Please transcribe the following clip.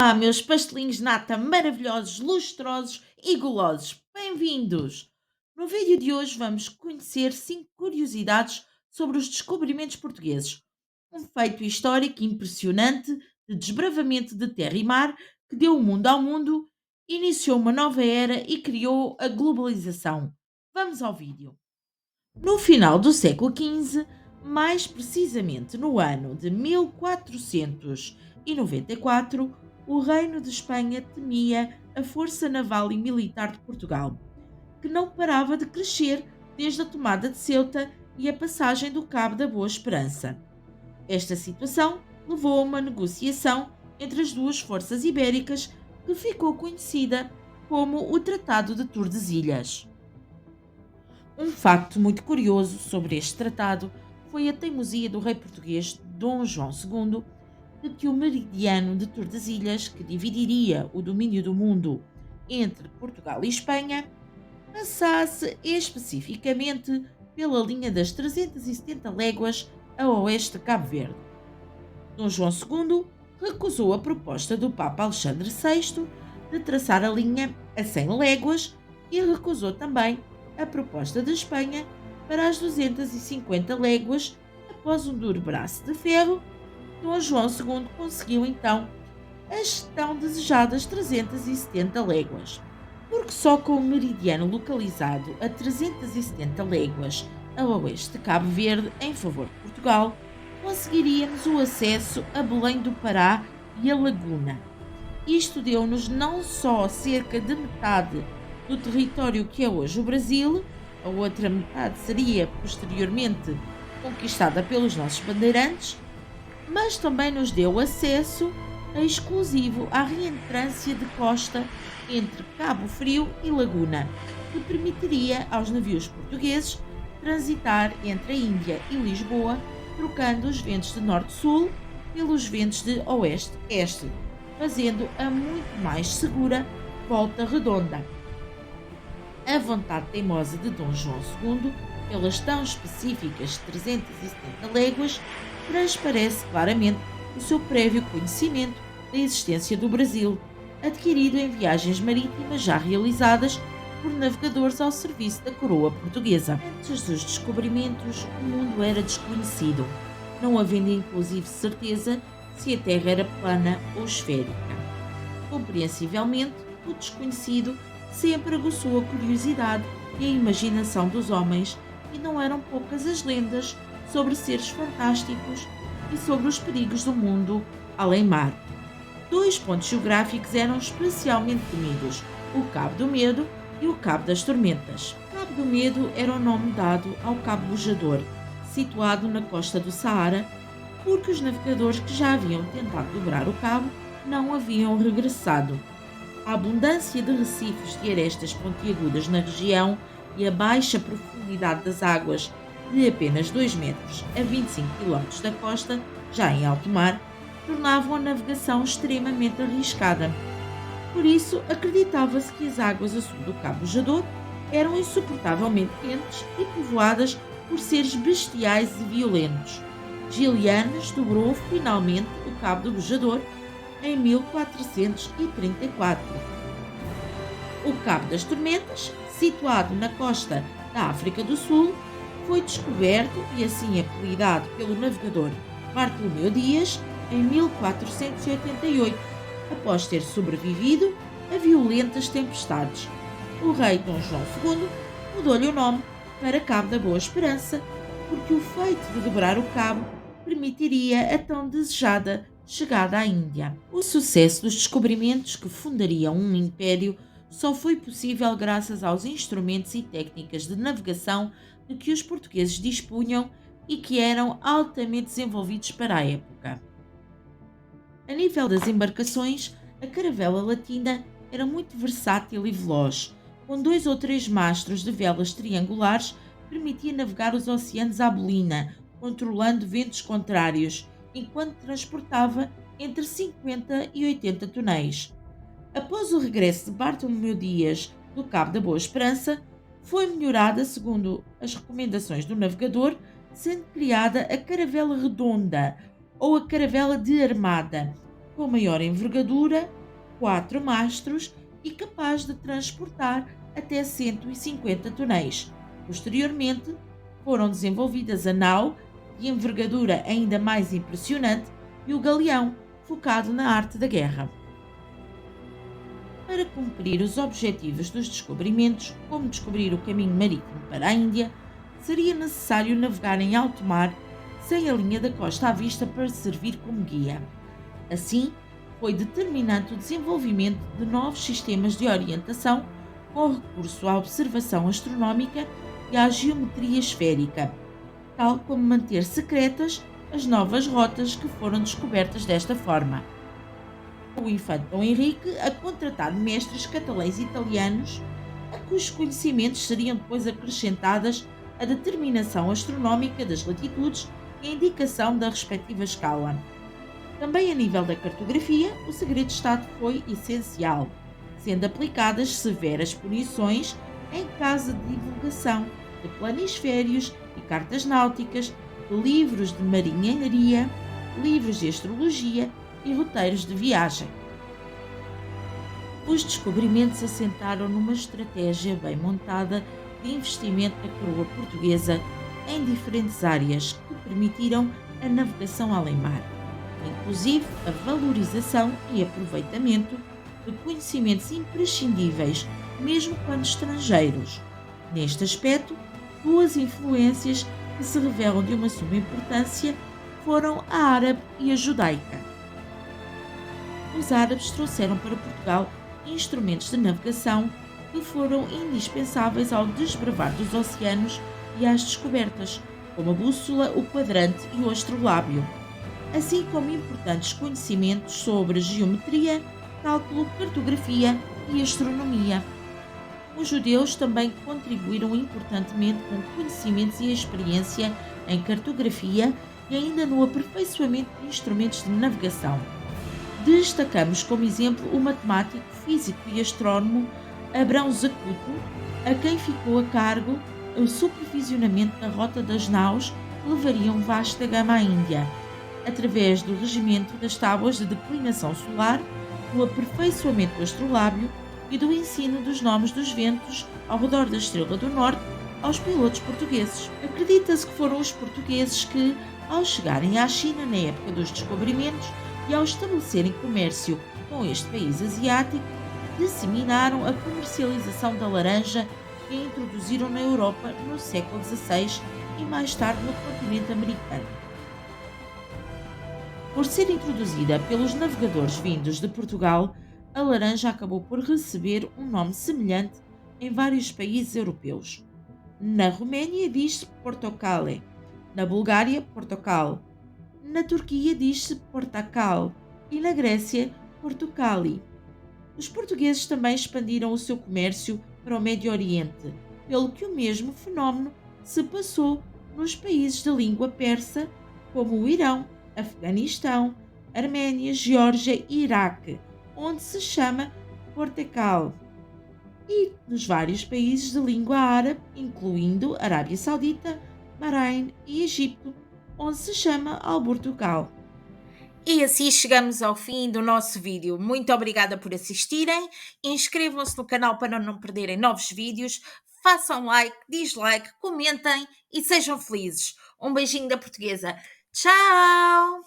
Olá, meus pastelinhos de nata maravilhosos, lustrosos e gulosos. Bem-vindos! No vídeo de hoje vamos conhecer 5 curiosidades sobre os descobrimentos portugueses. Um feito histórico impressionante de desbravamento de terra e mar que deu o mundo ao mundo, iniciou uma nova era e criou a globalização. Vamos ao vídeo. No final do século XV, mais precisamente no ano de 1494, o Reino de Espanha temia a força naval e militar de Portugal, que não parava de crescer desde a tomada de Ceuta e a passagem do Cabo da Boa Esperança. Esta situação levou a uma negociação entre as duas forças ibéricas que ficou conhecida como o Tratado de Tordesilhas. Um facto muito curioso sobre este tratado foi a teimosia do rei português Dom João II de que o meridiano de Tordesilhas, que dividiria o domínio do mundo entre Portugal e Espanha, passasse especificamente pela linha das 370 léguas a oeste de Cabo Verde. Dom João II recusou a proposta do Papa Alexandre VI de traçar a linha a 100 léguas e recusou também a proposta de Espanha para as 250 léguas. Após um duro braço de ferro, Dom João II conseguiu então as tão desejadas 370 léguas, porque só com o meridiano localizado a 370 léguas a oeste de Cabo Verde em favor de Portugal, conseguiríamos o acesso a Belém do Pará e a Laguna. Isto deu-nos não só cerca de metade do território que é hoje o Brasil, a outra metade seria posteriormente conquistada pelos nossos bandeirantes, mas também nos deu acesso exclusivo à reentrância de costa entre Cabo Frio e Laguna, que permitiria aos navios portugueses transitar entre a Índia e Lisboa, trocando os ventos de norte-sul pelos ventos de oeste-este, fazendo a muito mais segura volta redonda. A vontade teimosa de Dom João II, pelas tão específicas 370 léguas, transparece claramente o seu prévio conhecimento da existência do Brasil, adquirido em viagens marítimas já realizadas por navegadores ao serviço da coroa portuguesa. Antes dos descobrimentos, o mundo era desconhecido, não havendo inclusive certeza se a Terra era plana ou esférica. Compreensivelmente, o desconhecido sempre aguçou a curiosidade e a imaginação dos homens, e não eram poucas as lendas sobre seres fantásticos e sobre os perigos do mundo além-mar. 2 pontos geográficos eram especialmente temidos: o Cabo do Medo e o Cabo das Tormentas. O Cabo do Medo era o nome dado ao Cabo Bojador, situado na costa do Saara, porque os navegadores que já haviam tentado dobrar o cabo não haviam regressado. A abundância de recifes de arestas pontiagudas na região e a baixa profundidade das águas, de apenas 2 metros a 25 km da costa, já em alto mar, tornavam a navegação extremamente arriscada. Por isso, acreditava-se que as águas a sul do Cabo Bojador eram insuportavelmente quentes e povoadas por seres bestiais e violentos. Gilianes dobrou finalmente o Cabo do Bojador em 1434. O Cabo das Tormentas, situado na costa da África do Sul, foi descoberto e assim apelidado pelo navegador Bartolomeu Dias em 1488, após ter sobrevivido a violentas tempestades. O rei Dom João II mudou-lhe o nome para Cabo da Boa Esperança, porque o feito de dobrar o cabo permitiria a tão desejada chegada à Índia. O sucesso dos descobrimentos que fundariam um império só foi possível graças aos instrumentos e técnicas de navegação de que os portugueses dispunham e que eram altamente desenvolvidos para a época. A nível das embarcações, a caravela latina era muito versátil e veloz, com 2 ou 3 mastros de velas triangulares, permitia navegar os oceanos à bolina, controlando ventos contrários, enquanto transportava entre 50 e 80 tonéis. Após o regresso de Bartolomeu Dias do Cabo da Boa Esperança, foi melhorada segundo as recomendações do navegador, sendo criada a caravela redonda ou a caravela de armada, com maior envergadura, 4 mastros e capaz de transportar até 150 tonéis. Posteriormente, foram desenvolvidas a nau, de envergadura ainda mais impressionante, e o galeão, focado na arte da guerra. Para cumprir os objetivos dos descobrimentos, como descobrir o caminho marítimo para a Índia, seria necessário navegar em alto mar, sem a linha da costa à vista para servir como guia. Assim, foi determinante o desenvolvimento de novos sistemas de orientação com recurso à observação astronómica e à geometria esférica, tal como manter secretas as novas rotas que foram descobertas desta forma. O infante Dom Henrique a contratar mestres catalães e italianos, a cujos conhecimentos seriam depois acrescentadas a determinação astronómica das latitudes e a indicação da respectiva escala. Também a nível da cartografia, o segredo de Estado foi essencial, sendo aplicadas severas punições em caso de divulgação de planisférios e cartas náuticas, de livros de marinharia, livros de astrologia e roteiros de viagem. Os descobrimentos assentaram numa estratégia bem montada de investimento da coroa portuguesa em diferentes áreas que permitiram a navegação além-mar, inclusive a valorização e aproveitamento de conhecimentos imprescindíveis, mesmo quando estrangeiros. Neste aspecto, duas influências que se revelam de uma suma importância foram a árabe e a judaica. Os árabes trouxeram para Portugal instrumentos de navegação que foram indispensáveis ao desbravar dos oceanos e às descobertas, como a bússola, o quadrante e o astrolábio, assim como importantes conhecimentos sobre geometria, cálculo, cartografia e astronomia. Os judeus também contribuíram importantemente com conhecimentos e experiência em cartografia e ainda no aperfeiçoamento de instrumentos de navegação. Destacamos como exemplo o matemático, físico e astrónomo Abrão Zacuto, a quem ficou a cargo o supervisionamento da rota das naus que levariam vasta gama à Índia, através do regimento das tábuas de declinação solar, do aperfeiçoamento do astrolábio e do ensino dos nomes dos ventos ao redor da Estrela do Norte aos pilotos portugueses. Acredita-se que foram os portugueses que, ao chegarem à China na época dos descobrimentos e ao estabelecerem comércio com este país asiático, disseminaram a comercialização da laranja que a introduziram na Europa no século XVI e mais tarde no continente americano. Por ser introduzida pelos navegadores vindos de Portugal, a laranja acabou por receber um nome semelhante em vários países europeus. Na Roménia diz-se portocale, na Bulgária portocal, na Turquia diz-se portakal e na Grécia portocali. Os portugueses também expandiram o seu comércio para o Médio Oriente, pelo que o mesmo fenómeno se passou nos países de língua persa, como o Irão, Afeganistão, Arménia, Geórgia e Iraque, onde se chama portekal, e nos vários países de língua árabe, incluindo Arábia Saudita, Bahrein e Egito, onde se chama albortugal. E assim chegamos ao fim do nosso vídeo. Muito obrigada por assistirem. Inscrevam-se no canal para não perderem novos vídeos. Façam like, dislike, comentem e sejam felizes. Um beijinho da portuguesa. Tchau!